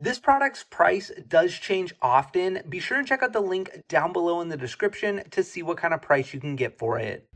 This product's price does change often. Be sure and check out the link down below in the description to see what kind of price you can get for it.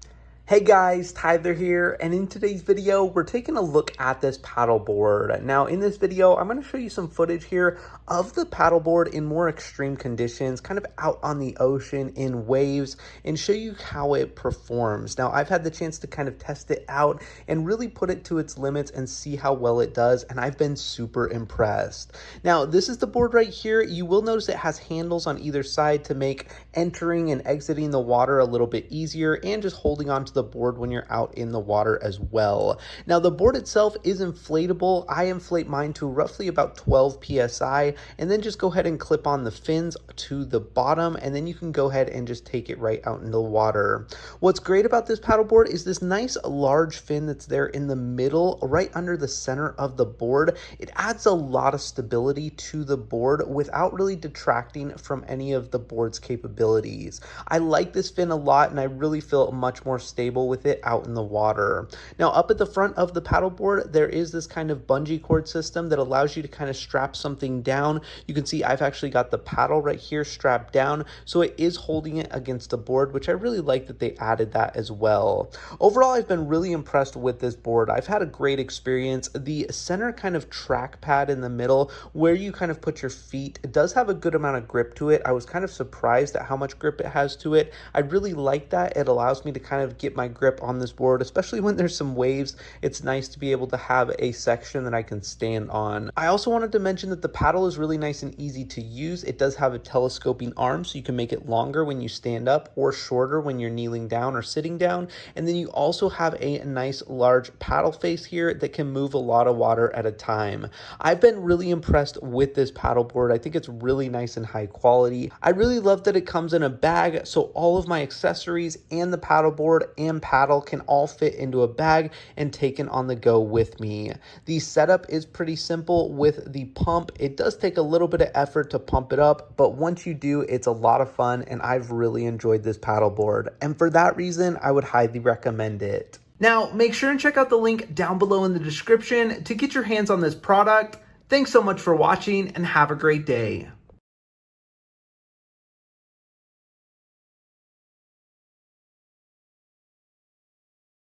Hey guys, Tyler here, and in today's video, we're taking a look at this paddleboard. Now, in this video, I'm going to show you some footage here of the paddleboard in more extreme conditions, kind of out on the ocean in waves, and show you how it performs. Now, I've had the chance to kind of test it out and really put it to its limits and see how well it does, and I've been super impressed. Now, this is the board right here. You will notice it has handles on either side to make entering and exiting the water a little bit easier, and just holding onto the board when you're out in the water as well. Now, the board itself is inflatable. I inflate mine to roughly about 12 psi, and then just go ahead and clip on the fins to the bottom, and then you can go ahead and just take it right out into the water. What's great about this paddleboard is this nice large fin that's there in the middle, right under the center of the board. It adds a lot of stability to the board without really detracting from any of the board's capabilities. I like this fin a lot, and I really feel much more stable with it out in the water. Now, up at the front of the paddleboard, there is this kind of bungee cord system that allows you to kind of strap something down. You can see I've actually got the paddle right here strapped down, so it is holding it against the board, which I really like that they added that as well. Overall, I've been really impressed with this board. I've had a great experience. The center kind of track pad in the middle where you kind of put your feet, it does have a good amount of grip to it. I was kind of surprised at how much grip it has to it. I really like that. It allows me to kind of get my grip on this board, especially when there's some waves. It's nice to be able to have a section that I can stand on. I also wanted to mention that the paddle is really nice and easy to use. It does have a telescoping arm, so you can make it longer when you stand up or shorter when you're kneeling down or sitting down. And then you also have a nice large paddle face here that can move a lot of water at a time. I've been really impressed with this paddleboard. I think it's really nice and high quality. I really love that it comes in a bag, so all of my accessories and the paddleboard and paddle can all fit into a bag and taken on the go with me. The setup is pretty simple with the pump. It does take a little bit of effort to pump it up, but once you do, it's a lot of fun, and I've really enjoyed this paddleboard. And for that reason, I would highly recommend it. Now, make sure and check out the link down below in the description to get your hands on this product. Thanks so much for watching, and have a great day.